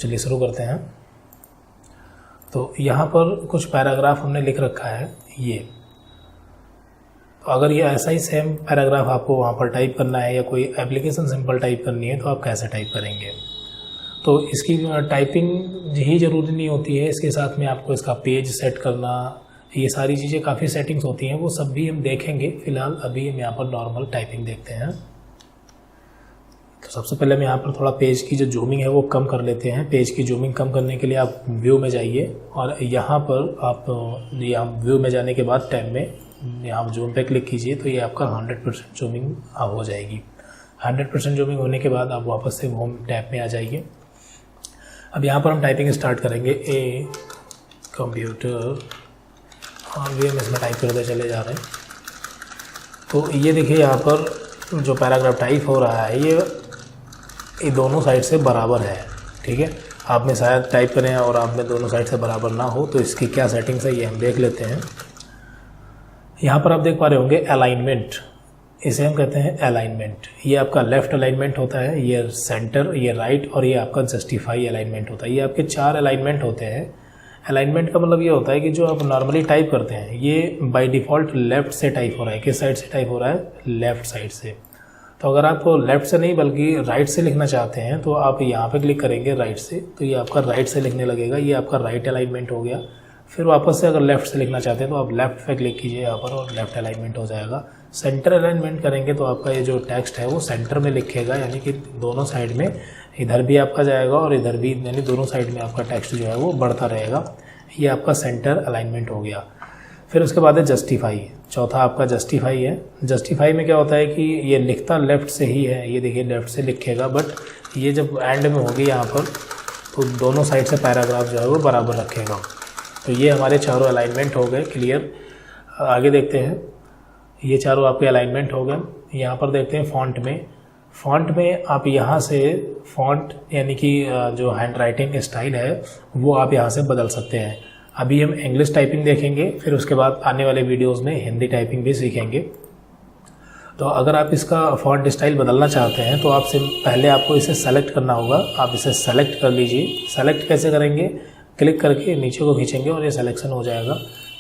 चलिए शुरू करते हैं। तो यहाँ पर कुछ पैराग्राफ हमने लिख रखा है ये। तो अगर ये ऐसा ही सेम पैराग्राफ आपको वहाँ पर टाइप करना है या कोई एप्लीकेशन सिंपल टाइप करनी है तो आप कैसे टाइप करेंगे। तो इसकी टाइपिंग ही ज़रूरी नहीं होती है, इसके साथ में आपको इसका पेज सेट करना, ये सारी चीज़ें काफ़ी सेटिंग्स होती हैं, वो सब भी हम देखेंगे। फ़िलहाल अभी हम यहाँ पर नॉर्मल टाइपिंग देखते हैं। तो सबसे पहले हम यहाँ पर थोड़ा पेज की जो जूमिंग है वो कम कर लेते हैं। पेज की जूमिंग कम करने के लिए आप व्यू में जाइए और यहाँ पर आप यहाँ व्यू में जाने के बाद टैब में यहाँ जूम पे क्लिक कीजिए तो ये आपका 100% जूमिंग हो जाएगी। 100% जूमिंग होने के बाद आप वापस से होम टैब में आ जाइए। अब यहाँ पर हम टाइपिंग स्टार्ट करेंगे। ए कंप्यूटर और भी हम इसमें टाइप करते चले जा रहे हैं। तो ये देखिए यहाँ पर जो पैराग्राफ टाइप हो रहा है ये दोनों साइड से बराबर है, ठीक है। आप में शायद टाइप करें और आप में दोनों साइड से बराबर ना हो तो इसकी क्या सेटिंग्स है ये हम देख लेते हैं। यहाँ पर आप देख पा रहे होंगे अलाइनमेंट, इसे हम कहते हैं अलाइनमेंट। ये आपका लेफ्ट अलाइनमेंट होता है, ये सेंटर, ये राइट और ये आपका जस्टिफाई अलाइनमेंट होता है। ये आपके 4 अलाइनमेंट होते हैं। अलाइनमेंट का मतलब ये होता है कि जो आप नॉर्मली टाइप करते हैं ये बाय डिफ़ॉल्ट लेफ़्ट से टाइप हो रहा है। किस साइड से टाइप हो रहा है? लेफ़्ट साइड से। तो अगर आप लेफ़्ट से नहीं बल्कि राइट से लिखना चाहते हैं तो आप यहाँ पे क्लिक करेंगे राइट से, तो ये आपका राइट से लिखने लगेगा। ये आपका राइट अलाइनमेंट हो गया। फिर वापस से अगर लेफ़्ट से लिखना चाहते हैं तो आप लेफ़्ट पे क्लिक कीजिए यहाँ पर और लेफ़्ट अलाइनमेंट हो जाएगा। सेंटर अलाइनमेंट करेंगे तो आपका ये जो टेक्स्ट है वो सेंटर में लिखेगा, यानी कि दोनों साइड में, इधर भी आपका जाएगा और इधर भी, यानी दोनों साइड में आपका टेक्स्ट जो है वो बढ़ता रहेगा। ये आपका सेंटर अलाइनमेंट हो गया। फिर उसके बाद है जस्टिफाई, चौथा आपका जस्टिफाई है। जस्टिफाई में क्या होता है कि ये लिखता लेफ़्ट से ही है, ये देखिए लेफ़्ट से लिखेगा, बट ये जब एंड में होगी यहाँ पर तो दोनों साइड से पैराग्राफ जो है वो बराबर रखेगा। तो ये हमारे चारों अलाइनमेंट हो गए क्लियर। आगे देखते हैं, ये चारों आपके अलाइनमेंट हो गए। यहाँ पर देखते हैं फ़ॉन्ट में आप यहाँ से फ़ॉन्ट यानी कि जो हैंड राइटिंग स्टाइल है वो आप यहाँ से बदल सकते हैं। अभी हम इंग्लिश टाइपिंग देखेंगे, फिर उसके बाद आने वाले वीडियोस में हिंदी टाइपिंग भी सीखेंगे। तो अगर आप इसका फ़ॉन्ट स्टाइल बदलना चाहते हैं तो आपसे पहले आपको इसे सेलेक्ट करना होगा। आप इसे सेलेक्ट कर लीजिए। सेलेक्ट कैसे करेंगे? क्लिक करके नीचे को खींचेंगे और ये सिलेक्शन हो जाएगा।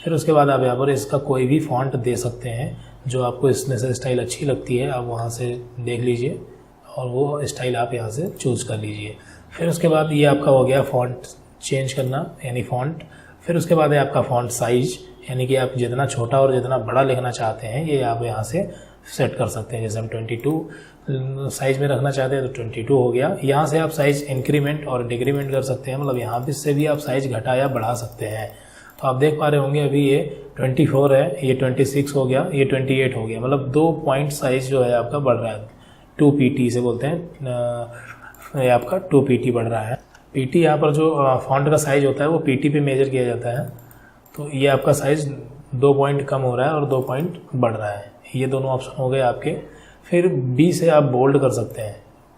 फिर उसके बाद आप यहाँ पर इसका कोई भी फ़ॉन्ट दे सकते हैं, जो आपको इसमें से स्टाइल अच्छी लगती है आप वहाँ से देख लीजिए और वो स्टाइल आप यहाँ से चूज़ कर लीजिए। फिर उसके बाद ये आपका हो गया फ़ॉन्ट चेंज करना यानी फ़ॉन्ट। फिर उसके बाद है आपका फ़ॉन्ट साइज़, यानी कि आप जितना छोटा और जितना बड़ा लिखना चाहते हैं ये आप यहाँ से सेट कर सकते हैं। जैसे हम 22 साइज़ में रखना चाहते हैं तो 22 हो गया। यहाँ से आप साइज़ इंक्रीमेंट और डिक्रीमेंट कर सकते हैं, मतलब यहाँ पे से भी आप साइज़ घटा या बढ़ा सकते हैं। तो आप देख पा रहे होंगे अभी ये 24 है, ये 26 हो गया, ये 28 हो गया, मतलब 2 पॉइंट साइज़ जो है आपका बढ़ रहा है। 2 PT से बोलते हैं, ये आपका 2 PT बढ़ रहा है। PT यहाँ पर जो फॉन्ट का साइज़ होता है वो PT पे मेजर किया जाता है। तो ये आपका साइज़ 2 पॉइंट कम हो रहा है और 2 पॉइंट बढ़ रहा है। ये दोनों ऑप्शन हो गए आपके। फिर B से आप बोल्ड कर सकते हैं,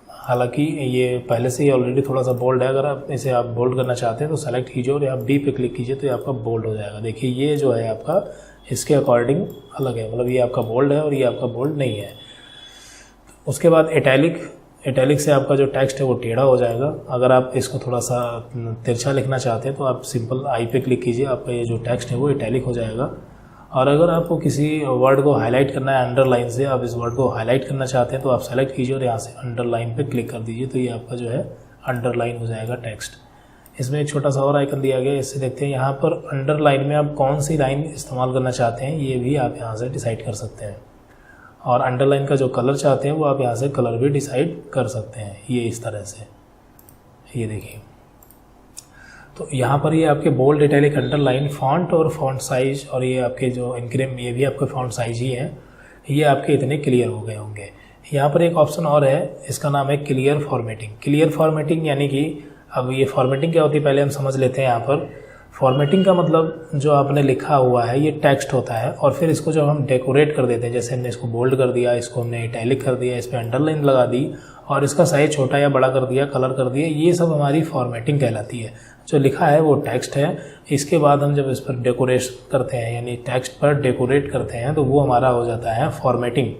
हालांकि ये पहले से ही ऑलरेडी थोड़ा सा बोल्ड है। अगर आप इसे आप बोल्ड करना चाहते हैं तो सेलेक्ट कीजिए और आप B पे क्लिक कीजिए तो ये आपका बोल्ड हो जाएगा। देखिए ये जो है आपका इसके अकॉर्डिंग अलग है, मतलब ये आपका बोल्ड है और ये आपका बोल्ड नहीं है। उसके बाद इटैलिक से आपका जो टेक्स्ट है वो टेढ़ा हो जाएगा। अगर आप इसको थोड़ा सा तिरछा लिखना चाहते हैं तो आप सिंपल I पे क्लिक कीजिए, आपका ये जो टेक्स्ट है वो इटैलिक हो जाएगा। और अगर आपको किसी वर्ड को हाईलाइट करना है अंडरलाइन से, आप इस वर्ड को हाईलाइट करना चाहते हैं तो आप सेलेक्ट कीजिए और यहाँ से अंडरलाइन पे क्लिक कर दीजिए तो ये आपका जो है अंडरलाइन हो जाएगा टेक्स्ट। इसमें एक छोटा सा और आइकन दिया गया है, इससे देखते हैं यहाँ पर अंडरलाइन में आप कौन सी लाइन इस्तेमाल करना चाहते हैं ये भी आप यहाँ से डिसाइड कर सकते हैं। और अंडरलाइन का जो कलर चाहते हैं वो आप यहाँ से कलर भी डिसाइड कर सकते हैं, ये इस तरह से, ये देखिए। तो यहाँ पर ये आपके बोल्ड, इटैलिक, अंडरलाइन, फॉन्ट और फॉन्ट साइज और ये आपके जो इंक्रीम, ये भी आपके फॉन्ट साइज ही है। ये आपके इतने क्लियर हो गए होंगे। यहाँ पर एक ऑप्शन और है, इसका नाम है क्लियर फॉर्मेटिंग। क्लियर फॉर्मेटिंग यानी कि अब ये फॉर्मेटिंग क्या होती है पहले हम समझ लेते हैं। यहाँ पर फॉर्मेटिंग का मतलब जो आपने लिखा हुआ है ये टेक्स्ट होता है और फिर इसको जब हम डेकोरेट कर देते हैं, जैसे हमने इसको बोल्ड कर दिया, इसको हमने इटैलिक कर दिया, इस पर अंडरलाइन लगा दी और इसका साइज छोटा या बड़ा कर दिया, कलर कर दिया, ये सब हमारी फॉर्मेटिंग कहलाती है। जो लिखा है वो टेक्स्ट है। इसके बाद हम जब इस पर डेकोरेशन करते हैं यानी टेक्स्ट पर डेकोरेट करते हैं तो वो हमारा हो जाता है फॉर्मेटिंग।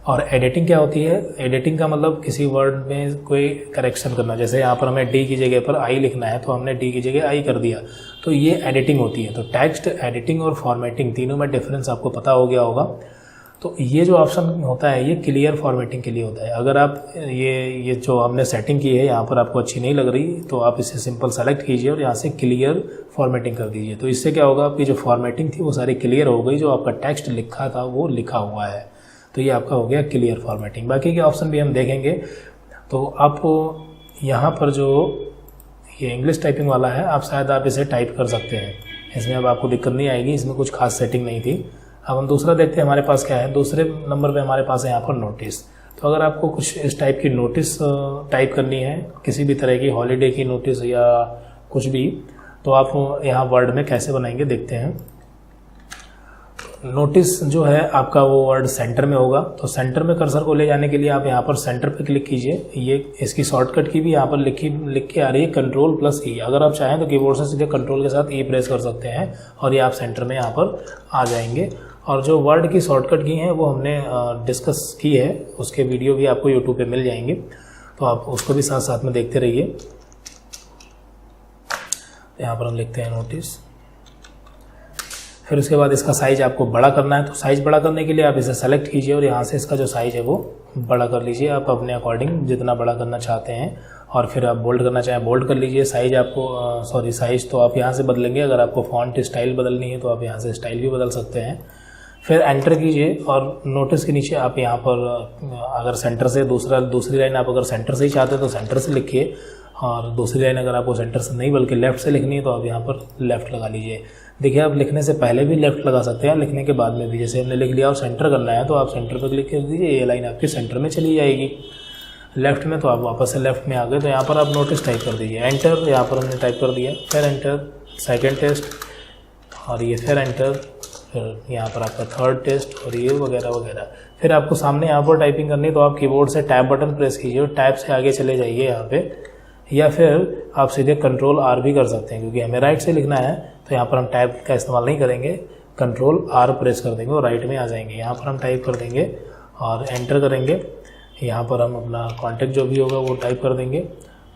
और एडिटिंग क्या होती है? एडिटिंग का मतलब किसी वर्ड में कोई करेक्शन करना। जैसे यहाँ पर हमें डी की जगह पर आई लिखना है तो हमने डी की जगह आई कर दिया, तो ये एडिटिंग होती है। तो टेक्स्ट, एडिटिंग और फॉर्मेटिंग तीनों में डिफरेंस आपको पता हो गया होगा। तो ये जो ऑप्शन होता है ये क्लियर फॉर्मेटिंग के लिए होता है। अगर आप ये जो हमने सेटिंग की है यहाँ पर आपको अच्छी नहीं लग रही तो आप इसे सिंपल सेलेक्ट कीजिए और यहाँ से क्लियर फॉर्मेटिंग कर दीजिए। तो इससे क्या होगा, आपकी जो फॉर्मेटिंग थी वो सारी क्लियर हो गई, जो आपका टेक्स्ट लिखा था वो लिखा हुआ है। तो ये आपका हो गया क्लियर फॉर्मेटिंग। बाकी के ऑप्शन भी हम देखेंगे। तो आप यहाँ पर जो ये इंग्लिश टाइपिंग वाला है, आप इसे टाइप कर सकते हैं, इसमें अब आपको दिक्कत नहीं आएगी, इसमें कुछ खास सेटिंग नहीं थी। अब हम दूसरा देखते हैं हमारे पास क्या है। दूसरे नंबर पे हमारे पास है यहाँ पर नोटिस। तो अगर आपको कुछ इस टाइप की नोटिस टाइप करनी है, किसी भी तरह की हॉलीडे की नोटिस या कुछ भी, तो आप यहाँ वर्ड में कैसे बनाएंगे देखते हैं। नोटिस जो है आपका वो वर्ड सेंटर में होगा। तो सेंटर में कर्सर को ले जाने के लिए आप यहाँ पर सेंटर पे क्लिक कीजिए। ये इसकी शॉर्टकट की भी यहाँ पर लिख के आ रही है Ctrl+E। अगर आप चाहें तो कीबोर्ड से सीधे कंट्रोल के साथ E प्रेस कर सकते हैं और ये आप सेंटर में यहाँ पर आ जाएंगे। और जो वर्ड की शॉर्टकट की हैं वो हमने डिस्कस की है, उसके वीडियो भी आपको यूट्यूब पे मिल जाएंगे, तो आप उसको भी साथ साथ में देखते रहिए। यहाँ पर हम लिखते हैं नोटिस। फिर उसके बाद इसका साइज आपको बड़ा करना है। तो साइज बड़ा करने के लिए आप इसे सेलेक्ट कीजिए और यहाँ से इसका जो साइज है वो बड़ा कर लीजिए आप अपने अकॉर्डिंग जितना बड़ा करना चाहते हैं। और फिर आप बोल्ड करना चाहें बोल्ड कर लीजिए। साइज आपको साइज तो आप यहाँ से बदलेंगे। अगर आपको फॉन्ट स्टाइल बदलनी है तो आप यहाँ से स्टाइल भी बदल सकते हैं। फिर एंटर कीजिए और नोटिस के नीचे आप यहाँ पर अगर सेंटर से दूसरी लाइन आप अगर सेंटर से ही चाहते हैं तो सेंटर से लिखिए, और दूसरी लाइन अगर आपको सेंटर से नहीं बल्कि लेफ्ट से लिखनी है तो आप यहाँ पर लेफ्ट लगा लीजिए। देखिए आप लिखने से पहले भी लेफ्ट लगा सकते हैं, लिखने के बाद में भी। जैसे हमने लिख लिया और सेंटर करना है तो आप सेंटर पर क्लिक कर दीजिए, ये लाइन आपके सेंटर में चली जाएगी। लेफ्ट में तो आप वापस से लेफ्ट में आ गए, तो यहाँ पर आप नोटिस टाइप कर दीजिए, एंटर। यहाँ पर हमने टाइप कर दिया, फिर एंटर, सेकेंड टेस्ट, और ये फिर एंटर, फिर यहाँ पर आपका थर्ड टेस्ट, और ये वगैरह वगैरह। फिर आपको सामने यहाँ पर टाइपिंग करनी है तो आप कीबोर्ड से टैब बटन प्रेस कीजिए और टैब से आगे चले जाइए यहाँ पे, या फिर आप सीधे Ctrl+R भी कर सकते हैं। क्योंकि हमें राइट से लिखना है तो यहाँ पर हम टैब का इस्तेमाल नहीं करेंगे, Ctrl+R प्रेस कर देंगे और राइट में आ जाएंगे। यहाँ पर हम टाइप कर देंगे और एंटर करेंगे। यहाँ पर हम अपना कॉन्टेक्ट जो भी होगा वो टाइप कर देंगे।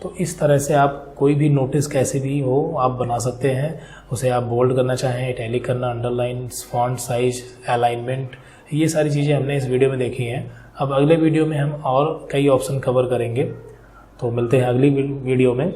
तो इस तरह से आप कोई भी नोटिस कैसे भी हो आप बना सकते हैं। उसे आप बोल्ड करना चाहें, इटैलिक करना, अंडरलाइन, फॉन्ट साइज, अलाइनमेंट, ये सारी चीज़ें हमने इस वीडियो में देखी हैं। अब अगले वीडियो में हम और कई ऑप्शन कवर करेंगे। तो मिलते हैं अगली वीडियो में।